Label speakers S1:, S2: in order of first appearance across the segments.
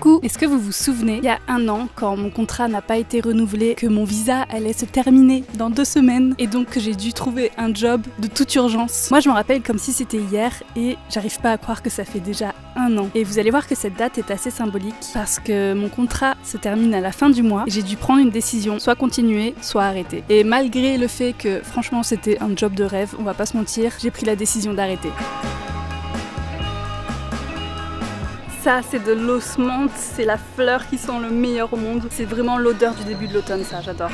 S1: Coucou, est-ce que vous vous souvenez, il y a un an, quand mon contrat n'a pas été renouvelé, que mon visa allait se terminer dans 2 semaines et donc que j'ai dû trouver un job de toute urgence. Moi je me rappelle comme si c'était hier et j'arrive pas à croire que ça fait déjà un an. Et vous allez voir que cette date est assez symbolique parce que mon contrat se termine à la fin du mois et j'ai dû prendre une décision, soit continuer, soit arrêter. Et malgré le fait que franchement c'était un job de rêve, on va pas se mentir, j'ai pris la décision d'arrêter. Ça, c'est de l'os menthe, c'est la fleur qui sent le meilleur au monde. C'est vraiment l'odeur du début de l'automne, ça, j'adore.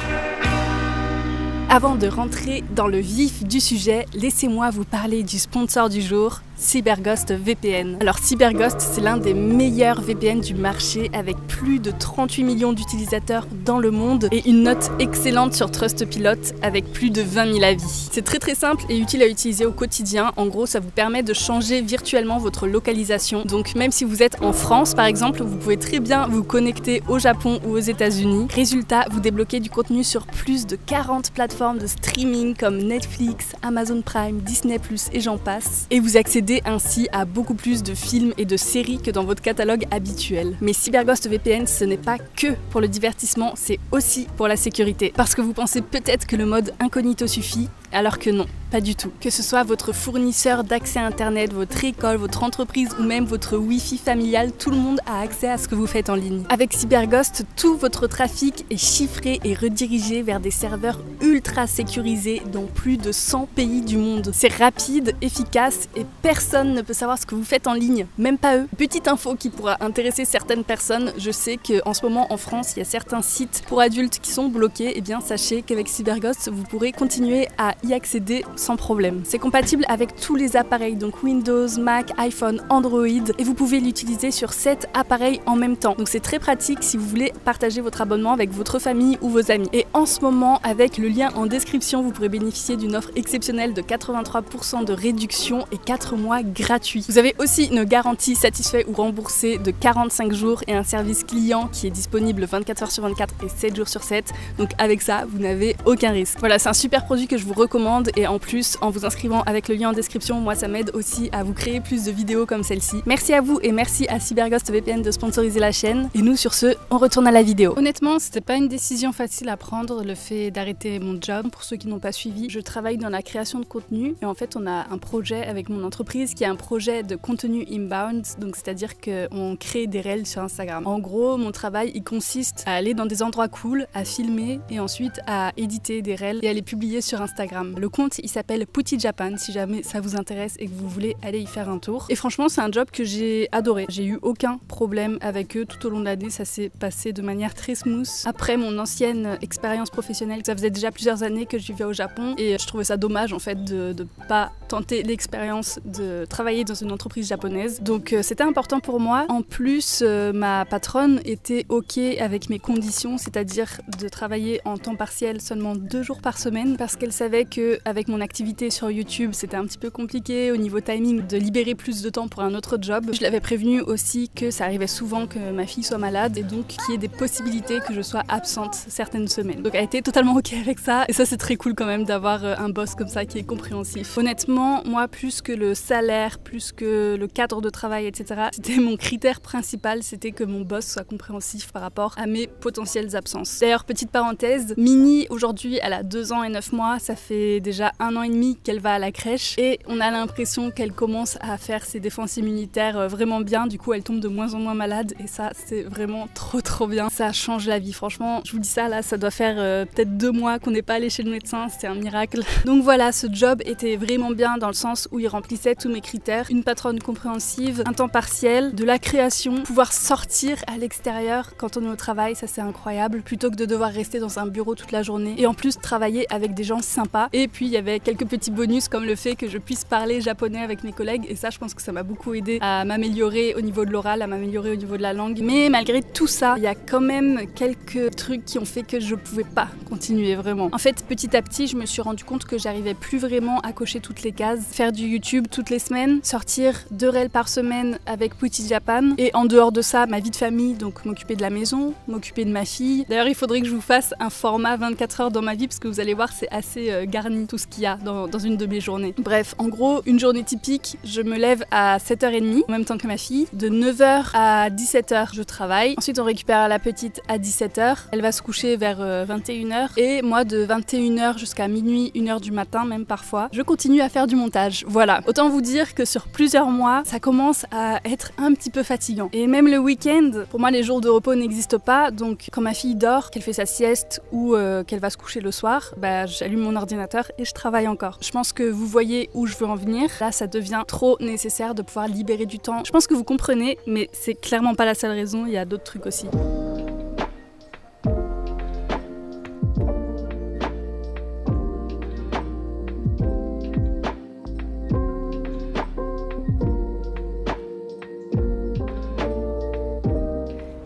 S1: Avant de rentrer dans le vif du sujet, laissez-moi vous parler du sponsor du jour, CyberGhost VPN. Alors CyberGhost, c'est l'un des meilleurs VPN du marché avec plus de 38 millions d'utilisateurs dans le monde et une note excellente sur Trustpilot avec plus de 20 000 avis. C'est très simple et utile à utiliser au quotidien. En gros, ça vous permet de changer virtuellement votre localisation. Donc même si vous êtes en France par exemple, vous pouvez très bien vous connecter au Japon ou aux États-Unis. Résultat, vous débloquez du contenu sur plus de 40 plateformes de streaming comme Netflix, Amazon Prime, Disney+, et j'en passe. Et vous accédez ainsi à beaucoup plus de films et de séries que dans votre catalogue habituel. Mais CyberGhost VPN, ce n'est pas que pour le divertissement, c'est aussi pour la sécurité. Parce que vous pensez peut-être que le mode incognito suffit, alors que non, pas du tout. Que ce soit votre fournisseur d'accès internet, votre école, votre entreprise ou même votre Wi-Fi familial, tout le monde a accès à ce que vous faites en ligne. Avec CyberGhost, tout votre trafic est chiffré et redirigé vers des serveurs ultra sécurisés dans plus de 100 pays du monde. C'est rapide, efficace et personne ne peut savoir ce que vous faites en ligne, même pas eux. Petite info qui pourra intéresser certaines personnes, je sais qu'en ce moment en France, il y a certains sites pour adultes qui sont bloqués, et bien sachez qu'avec CyberGhost, vous pourrez continuer à y accéder sans problème. C'est compatible avec tous les appareils, donc Windows, Mac, iPhone, Android, et vous pouvez l'utiliser sur 7 appareils en même temps. Donc c'est très pratique si vous voulez partager votre abonnement avec votre famille ou vos amis. Et en ce moment, avec le lien en description, vous pourrez bénéficier d'une offre exceptionnelle de 83% de réduction et 4 mois gratuits. Vous avez aussi une garantie satisfait ou remboursé de 45 jours et un service client qui est disponible 24 heures sur 24 et 7 jours sur 7. Donc avec ça, vous n'avez aucun risque. Voilà, c'est un super produit que je vous recommande et en plus, en vous inscrivant avec le lien en description, moi ça m'aide aussi à vous créer plus de vidéos comme celle-ci. Merci à vous et merci à CyberGhost VPN de sponsoriser la chaîne. Et nous sur ce, on retourne à la vidéo. Honnêtement, c'était pas une décision facile à prendre, le fait d'arrêter mon job. Pour ceux qui n'ont pas suivi, je travaille dans la création de contenu et en fait on a un projet avec mon entreprise qui est un projet de contenu inbound, donc c'est-à-dire qu'on crée des reels sur Instagram. En gros, mon travail il consiste à aller dans des endroits cool, à filmer et ensuite à éditer des reels et à les publier sur Instagram. Le compte il s'appelle Putty Japan si jamais ça vous intéresse et que vous voulez aller y faire un tour. Et franchement c'est un job que j'ai adoré. J'ai eu aucun problème avec eux tout au long de l'année, ça s'est passé de manière très smooth. Après mon ancienne expérience professionnelle, ça faisait déjà plusieurs années que je vivais au Japon et je trouvais ça dommage en fait de pas tenter l'expérience de travailler dans une entreprise japonaise. Donc c'était important pour moi. En plus ma patronne était ok avec mes conditions, c'est-à-dire de travailler en temps partiel seulement 2 jours par semaine parce qu'elle savait que avec mon activité sur YouTube, c'était un petit peu compliqué au niveau timing de libérer plus de temps pour un autre job. Je l'avais prévenu aussi que ça arrivait souvent que ma fille soit malade et donc qu'il y ait des possibilités que je sois absente certaines semaines. Donc elle était totalement ok avec ça et ça c'est très cool quand même d'avoir un boss comme ça qui est compréhensif. Honnêtement, moi plus que le salaire, plus que le cadre de travail, etc., c'était mon critère principal, c'était que mon boss soit compréhensif par rapport à mes potentielles absences. D'ailleurs, petite parenthèse, Mini aujourd'hui elle a 2 ans et 9 mois, ça fait déjà 1 an et demi qu'elle va à la crèche et on a l'impression qu'elle commence à faire ses défenses immunitaires vraiment bien, du coup elle tombe de moins en moins malade et ça c'est vraiment trop bien. Ça change la vie, franchement, je vous dis ça là, ça doit faire peut-être 2 mois qu'on n'est pas allé chez le médecin, c'est un miracle. Donc voilà, ce job était vraiment bien dans le sens où il remplissait tous mes critères, une patronne compréhensive, un temps partiel, de la création, pouvoir sortir à l'extérieur quand on est au travail, ça c'est incroyable, plutôt que de devoir rester dans un bureau toute la journée et en plus travailler avec des gens sympas. Et puis il y avait quelques petits bonus comme le fait que je puisse parler japonais avec mes collègues et ça je pense que ça m'a beaucoup aidé à m'améliorer au niveau de l'oral, à m'améliorer au niveau de la langue. Mais malgré tout ça, il y a quand même quelques trucs qui ont fait que je pouvais pas continuer vraiment. En fait, petit à petit, je me suis rendu compte que j'arrivais plus vraiment à cocher toutes les cases. cases. Faire du YouTube toutes les semaines, sortir 2 réels par semaine avec Putty Japan et en dehors de ça, ma vie de famille, donc m'occuper de la maison, m'occuper de ma fille. D'ailleurs, il faudrait que je vous fasse un format 24 heures dans ma vie parce que vous allez voir, c'est assez garni tout ce qu'il y a dans une de mes journées. Bref, en gros, une journée typique, je me lève à 7h30 en même temps que ma fille. De 9h à 17h, je travaille. Ensuite, on récupère la petite à 17h. Elle va se coucher vers 21h. Et moi, de 21h jusqu'à minuit, 1h du matin, même parfois, je continue à faire du montage. Voilà. Autant vous dire que sur plusieurs mois, ça commence à être un petit peu fatigant. Et même le week-end, pour moi, les jours de repos n'existent pas. Donc, quand ma fille dort, qu'elle fait sa sieste ou qu'elle va se coucher le soir, bah, j'allume mon ordinateur et je travaille encore. Je pense que vous voyez où je veux en venir. Là, ça devient trop nécessaire de pouvoir libérer du temps. Je pense que vous comprenez, mais c'est clairement pas la seule raison. Il y a d'autres trucs aussi.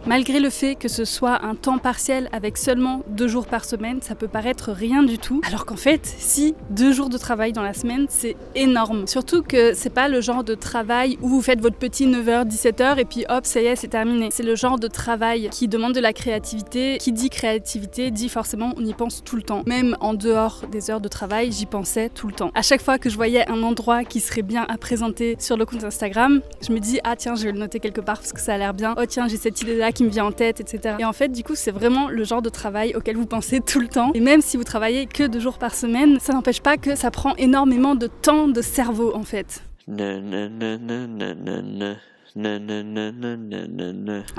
S1: Malgré le fait que ce soit un temps partiel avec seulement 2 jours par semaine, ça peut paraître rien du tout. Alors qu'en fait, si 2 jours de travail dans la semaine, c'est énorme. Surtout que c'est pas le genre de travail où vous faites votre petit 9h, 17h et puis hop, ça y est, c'est terminé. C'est le genre de travail qui demande de la créativité. Qui dit créativité dit forcément on y pense tout le temps. Même en dehors des heures de travail, j'y pensais tout le temps. À chaque fois que je voyais un endroit qui serait bien à présenter sur le compte Instagram, je me dis ah tiens, je vais le noter quelque part parce que ça a l'air bien. Oh tiens, j'ai cette idée là qui me vient en tête, etc. Et en fait, du coup, c'est vraiment le genre de travail auquel vous pensez tout le temps. Et même si vous travaillez que 2 jours par semaine, ça n'empêche pas que ça prend énormément de temps de cerveau, en fait.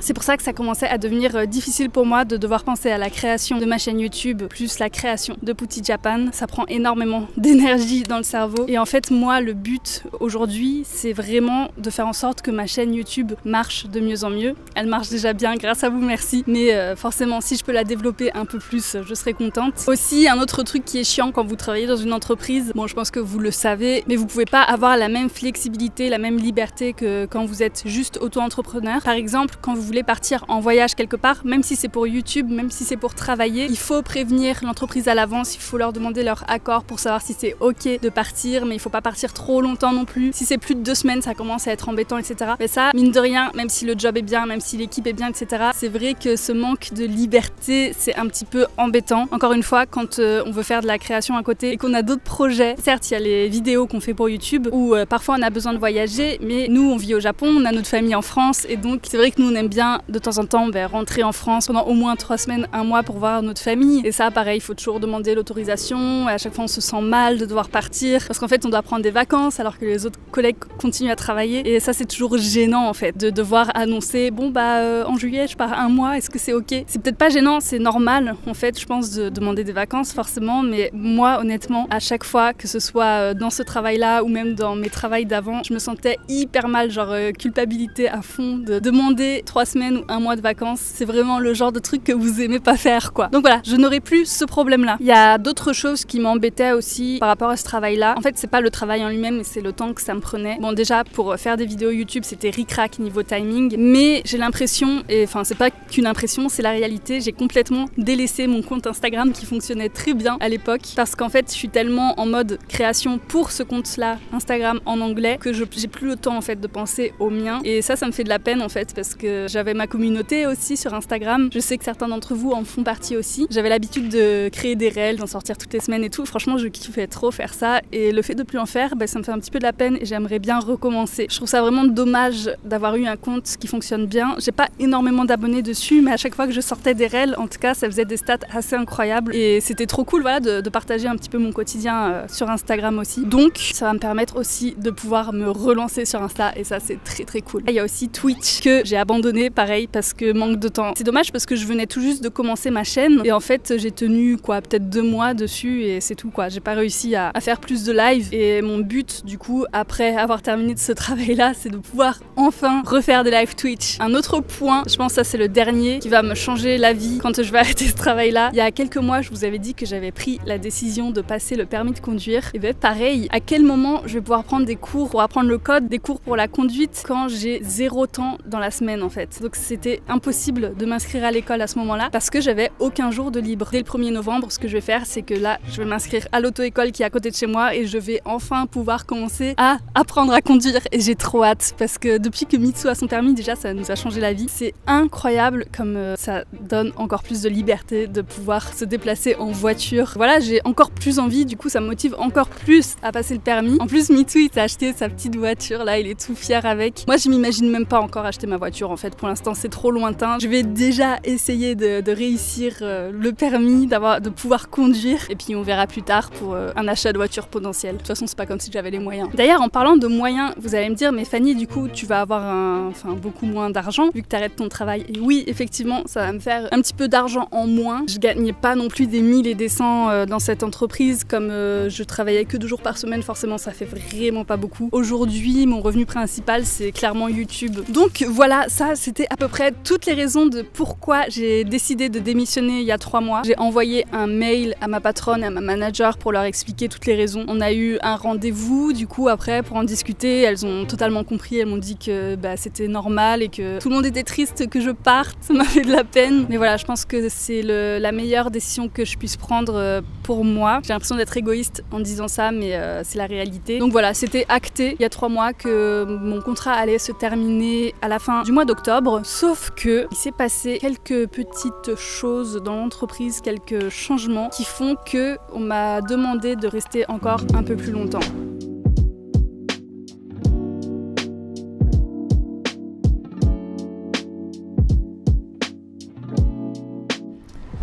S1: C'est pour ça que ça commençait à devenir difficile pour moi de devoir penser à la création de ma chaîne YouTube plus la création de Putty Japan. Ça prend énormément d'énergie dans le cerveau. Et en fait, moi, le but aujourd'hui, c'est vraiment de faire en sorte que ma chaîne YouTube marche de mieux en mieux. Elle marche déjà bien, grâce à vous, merci. Mais forcément, si je peux la développer un peu plus, je serai contente. Aussi, un autre truc qui est chiant quand vous travaillez dans une entreprise, bon, je pense que vous le savez, mais vous pouvez pas avoir la même flexibilité, la même liberté que quand vous êtes juste auto-entrepreneur. Par exemple, quand vous voulez partir en voyage quelque part, même si c'est pour YouTube, même si c'est pour travailler, il faut prévenir l'entreprise à l'avance, il faut leur demander leur accord pour savoir si c'est ok de partir, mais il faut pas partir trop longtemps non plus. Si c'est plus de 2 semaines, ça commence à être embêtant, etc. Mais ça, mine de rien, même si le job est bien, même si l'équipe est bien, etc., c'est vrai que ce manque de liberté, c'est un petit peu embêtant. Encore une fois, quand on veut faire de la création à côté et qu'on a d'autres projets, certes, il y a les vidéos qu'on fait pour YouTube, où parfois on a besoin de voyager, mais nous, on vit au Japon, on a notre famille en France et donc c'est vrai que nous on aime bien de temps en temps rentrer en France pendant au moins 3 semaines, 1 mois pour voir notre famille et ça pareil, il faut toujours demander l'autorisation et à chaque fois on se sent mal de devoir partir parce qu'en fait on doit prendre des vacances alors que les autres collègues continuent à travailler et ça c'est toujours gênant en fait de devoir annoncer bon en juillet je pars 1 mois, est-ce que c'est ok? C'est peut-être pas gênant, c'est normal en fait je pense de demander des vacances forcément, mais moi honnêtement à chaque fois que ce soit dans ce travail là ou même dans mes travails d'avant, je me sentais hyper mal, genre culpabilité à fond de demander 3 semaines ou 1 mois de vacances. C'est vraiment le genre de truc que vous aimez pas faire quoi. Donc voilà, je n'aurai plus ce problème là. Il y a d'autres choses qui m'embêtaient aussi par rapport à ce travail là. En fait c'est pas le travail en lui-même mais c'est le temps que ça me prenait. Bon déjà pour faire des vidéos YouTube c'était ric-rac niveau timing, mais j'ai l'impression, et enfin c'est pas qu'une impression, c'est la réalité, j'ai complètement délaissé mon compte Instagram qui fonctionnait très bien à l'époque parce qu'en fait je suis tellement en mode création pour ce compte là Instagram en anglais que j'ai plus le temps en fait de penser au mien et ça me fait de la peine en fait parce que j'avais ma communauté aussi sur Instagram. Je sais que certains d'entre vous en font partie aussi. J'avais l'habitude de créer des réels, d'en sortir toutes les semaines et tout. Franchement, je kiffais trop faire ça et le fait de plus en faire, ça me fait un petit peu de la peine et j'aimerais bien recommencer. Je trouve ça vraiment dommage d'avoir eu un compte qui fonctionne bien. J'ai pas énormément d'abonnés dessus, mais à chaque fois que je sortais des réels, en tout cas, ça faisait des stats assez incroyables et c'était trop cool voilà, de partager un petit peu mon quotidien sur Instagram aussi. Donc, ça va me permettre aussi de pouvoir me relancer sur Insta et ça, c'est très très cool. Il y a aussi Twitch que j'ai abandonné pareil parce que manque de temps. C'est dommage parce que je venais tout juste de commencer ma chaîne et en fait j'ai tenu peut-être 2 mois dessus et c'est tout quoi. J'ai pas réussi à faire plus de live et mon but du coup après avoir terminé de ce travail là c'est de pouvoir enfin refaire des live Twitch. Un autre point, je pense que ça c'est le dernier qui va me changer la vie quand je vais arrêter ce travail là. Il y a quelques mois je vous avais dit que j'avais pris la décision de passer le permis de conduire et pareil, à quel moment je vais pouvoir prendre des cours pour apprendre le code, des cours pour la conduite quand franchement j'ai 0 temps dans la semaine en fait. Donc c'était impossible de m'inscrire à l'école à ce moment-là parce que j'avais aucun jour de libre. Dès le 1er novembre, ce que je vais faire, c'est que là, je vais m'inscrire à l'auto-école qui est à côté de chez moi et je vais enfin pouvoir commencer à apprendre à conduire. Et j'ai trop hâte parce que depuis que Mitsu a son permis, déjà ça nous a changé la vie. C'est incroyable comme ça donne encore plus de liberté de pouvoir se déplacer en voiture. Voilà, j'ai encore plus envie, du coup ça me motive encore plus à passer le permis. En plus, Mitsu il s'est acheté sa petite voiture, là il est tout fier avec. Moi je m'imagine même pas encore acheter ma voiture en fait, pour l'instant c'est trop lointain. Je vais déjà essayer de réussir le permis, de pouvoir conduire et puis on verra plus tard pour un achat de voiture potentiel. De toute façon c'est pas comme si j'avais les moyens. D'ailleurs en parlant de moyens, vous allez me dire mais Fanny du coup tu vas avoir beaucoup moins d'argent vu que tu arrêtes ton travail. Et oui effectivement ça va me faire un petit peu d'argent en moins. Je gagnais pas non plus des 1000 et des 100 dans cette entreprise comme je travaillais que 2 jours par semaine, forcément ça fait vraiment pas beaucoup. Aujourd'hui mon revenu principal c'est clairement YouTube. Donc voilà, ça c'était à peu près toutes les raisons de pourquoi j'ai décidé de démissionner il y a 3 mois. J'ai envoyé un mail à ma patronne et à ma manager pour leur expliquer toutes les raisons. On a eu un rendez-vous du coup après pour en discuter, elles ont totalement compris, elles m'ont dit que c'était normal et que tout le monde était triste que je parte, ça m'a fait de la peine. Mais voilà, je pense que c'est la meilleure décision que je puisse prendre pour moi. J'ai l'impression d'être égoïste en disant ça, mais c'est la réalité. Donc voilà, c'était acté il y a 3 mois que mon contrat allait se terminer à la fin du mois d'octobre, sauf que il s'est passé quelques petites choses dans l'entreprise, quelques changements qui font que on m'a demandé de rester encore un peu plus longtemps.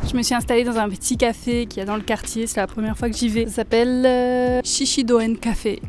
S1: Je me suis installée dans un petit café qu'il y a dans le quartier, c'est la première fois que j'y vais. Ça s'appelle Shishidoen Café.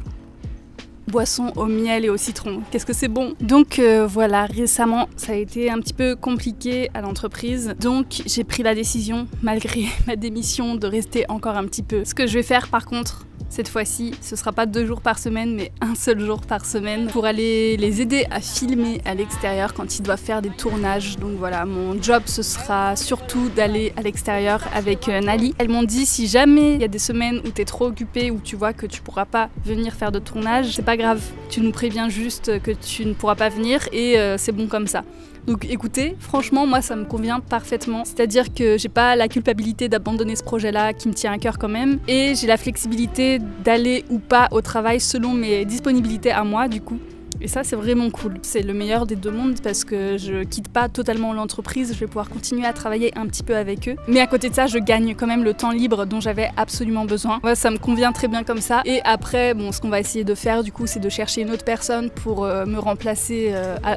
S1: Boisson au miel et au citron, qu'est-ce que c'est bon! Donc voilà, récemment ça a été un petit peu compliqué à l'entreprise, donc j'ai pris la décision, malgré ma démission, de rester encore un petit peu. Ce que je vais faire par contre, cette fois-ci, ce sera pas 2 jours par semaine, mais un seul jour par semaine pour aller les aider à filmer à l'extérieur quand ils doivent faire des tournages. Donc voilà, mon job ce sera surtout d'aller à l'extérieur avec Nali. Elles m'ont dit si jamais il y a des semaines où tu es trop occupée, où tu vois que tu pourras pas venir faire de tournage, c'est pas grave, tu nous préviens juste que tu ne pourras pas venir et c'est bon comme ça. Donc écoutez, franchement moi ça me convient parfaitement, c'est-à-dire que j'ai pas la culpabilité d'abandonner ce projet-là qui me tient à cœur quand même, et j'ai la flexibilité d'aller ou pas au travail selon mes disponibilités à moi du coup. Et ça c'est vraiment cool. C'est le meilleur des 2 mondes parce que je quitte pas totalement l'entreprise, je vais pouvoir continuer à travailler un petit peu avec eux. Mais à côté de ça, je gagne quand même le temps libre dont j'avais absolument besoin. Ouais, ça me convient très bien comme ça. Et après, bon, ce qu'on va essayer de faire du coup, c'est de chercher une autre personne pour me remplacer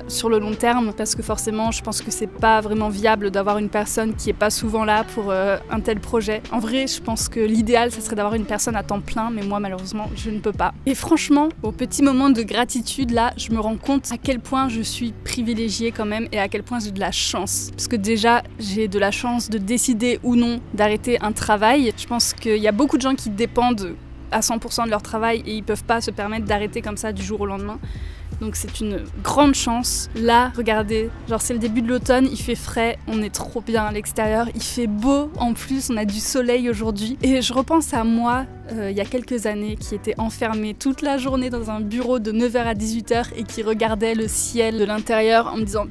S1: sur le long terme. Parce que forcément, je pense que c'est pas vraiment viable d'avoir une personne qui est pas souvent là pour un tel projet. En vrai, je pense que l'idéal, ça serait d'avoir une personne à temps plein, mais moi malheureusement, je ne peux pas. Et franchement, au petit moment de gratitude là, je me rends compte à quel point je suis privilégiée quand même et à quel point j'ai de la chance. Parce que déjà, j'ai de la chance de décider ou non d'arrêter un travail. Je pense qu'il y a beaucoup de gens qui dépendent à 100% de leur travail et ils peuvent pas se permettre d'arrêter comme ça du jour au lendemain. Donc c'est une grande chance. Là, regardez, genre c'est le début de l'automne, il fait frais, on est trop bien à l'extérieur, il fait beau en plus, on a du soleil aujourd'hui. Et je repense à moi, il y a quelques années, qui était enfermée toute la journée dans un bureau de 9h à 18h et qui regardait le ciel de l'intérieur en me disant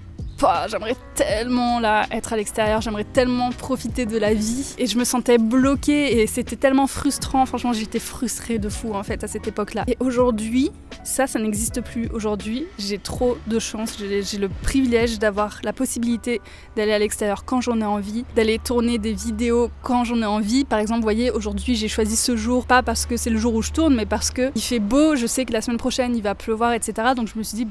S1: j'aimerais tellement là être à l'extérieur, j'aimerais tellement profiter de la vie, et je me sentais bloquée et c'était tellement frustrant, franchement j'étais frustrée de fou en fait à cette époque là. Et aujourd'hui ça n'existe plus. Aujourd'hui j'ai trop de chance, j'ai le privilège d'avoir la possibilité d'aller à l'extérieur quand j'en ai envie, d'aller tourner des vidéos quand j'en ai envie. Par exemple, vous voyez, aujourd'hui j'ai choisi ce jour, pas parce que c'est le jour où je tourne, mais parce que il fait beau, je sais que la semaine prochaine il va pleuvoir, etc. Donc je me suis dit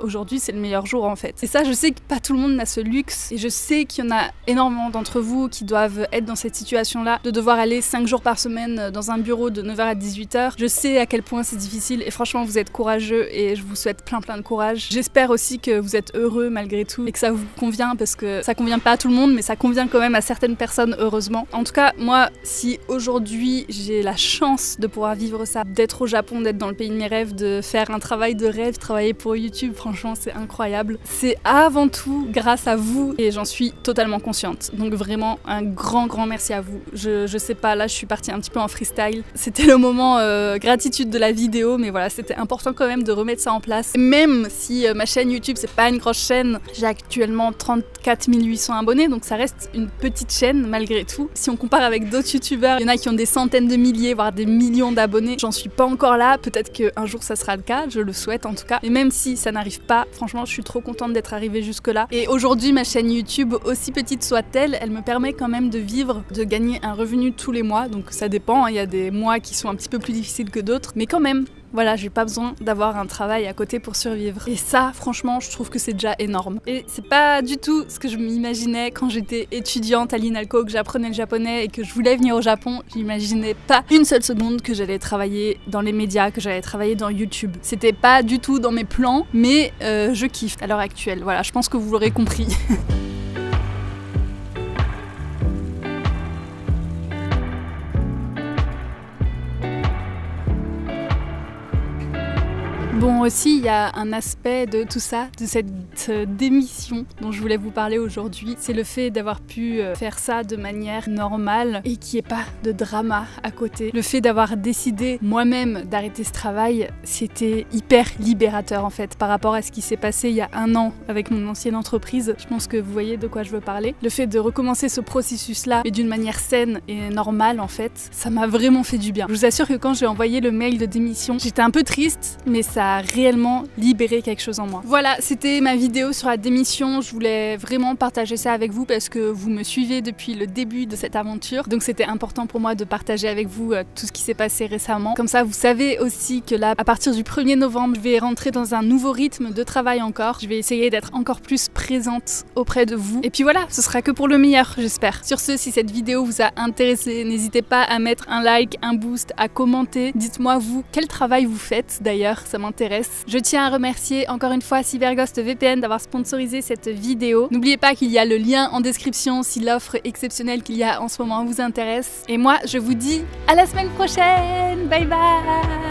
S1: aujourd'hui c'est le meilleur jour en fait. Et ça, je sais que pas tout le monde n'a ce luxe, et je sais qu'il y en a énormément d'entre vous qui doivent être dans cette situation-là, de devoir aller 5 jours par semaine dans un bureau de 9h à 18h. Je sais à quel point c'est difficile, et franchement vous êtes courageux et je vous souhaite plein de courage. J'espère aussi que vous êtes heureux malgré tout et que ça vous convient, parce que ça convient pas à tout le monde, mais ça convient quand même à certaines personnes, heureusement. En tout cas, moi, si aujourd'hui j'ai la chance de pouvoir vivre ça, d'être au Japon, d'être dans le pays de mes rêves, de faire un travail de rêve, travailler pour YouTube, franchement c'est incroyable. C'est avant tout grâce à vous et j'en suis totalement consciente. Donc vraiment un grand merci à vous. Je sais pas, là je suis partie un petit peu en freestyle. C'était le moment gratitude de la vidéo, mais voilà, c'était important quand même de remettre ça en place. Et même si ma chaîne YouTube c'est pas une grosse chaîne, j'ai actuellement 34 800 abonnés, donc ça reste une petite chaîne malgré tout. Si on compare avec d'autres youtubeurs, il y en a qui ont des centaines de milliers, voire des millions d'abonnés. J'en suis pas encore là, peut-être qu'un jour ça sera le cas, je le souhaite en tout cas. Et même si ça n'arrive pas, franchement je suis trop contente d'être arrivée jusque là. Et aujourd'hui ma chaîne YouTube, aussi petite soit-elle, elle me permet quand même de vivre, de gagner un revenu tous les mois. Donc ça dépend, il y a des mois qui sont un petit peu plus difficiles que d'autres, mais quand même. Voilà, j'ai pas besoin d'avoir un travail à côté pour survivre. Et ça, franchement, je trouve que c'est déjà énorme. Et c'est pas du tout ce que je m'imaginais quand j'étais étudiante à l'INALCO, que j'apprenais le japonais et que je voulais venir au Japon. J'imaginais pas une seule seconde que j'allais travailler dans les médias, que j'allais travailler dans YouTube. C'était pas du tout dans mes plans, mais je kiffe à l'heure actuelle. Voilà, je pense que vous l'aurez compris. Bon, aussi, il y a un aspect de tout ça, de cette démission dont je voulais vous parler aujourd'hui. C'est le fait d'avoir pu faire ça de manière normale et qu'il n'y ait pas de drama à côté. Le fait d'avoir décidé moi-même d'arrêter ce travail, c'était hyper libérateur en fait par rapport à ce qui s'est passé il y a un an avec mon ancienne entreprise. Je pense que vous voyez de quoi je veux parler. Le fait de recommencer ce processus-là, mais d'une manière saine et normale en fait, ça m'a vraiment fait du bien. Je vous assure que quand j'ai envoyé le mail de démission, j'étais un peu triste, mais ça a réellement libéré quelque chose en moi. Voilà, c'était ma vidéo sur la démission. Je voulais vraiment partager ça avec vous parce que vous me suivez depuis le début de cette aventure. Donc c'était important pour moi de partager avec vous tout ce qui s'est passé récemment. Comme ça, vous savez aussi que là, à partir du 1er novembre, je vais rentrer dans un nouveau rythme de travail encore. Je vais essayer d'être encore plus présente auprès de vous. Et puis voilà, ce sera que pour le meilleur, j'espère. Sur ce, si cette vidéo vous a intéressé, n'hésitez pas à mettre un like, un boost, à commenter. Dites-moi vous, quel travail vous faites d'ailleurs, ça m'intéresse. Je tiens à remercier encore une fois Cyberghost VPN d'avoir sponsorisé cette vidéo. N'oubliez pas qu'il y a le lien en description si l'offre exceptionnelle qu'il y a en ce moment vous intéresse. Et moi, je vous dis à la semaine prochaine. Bye bye.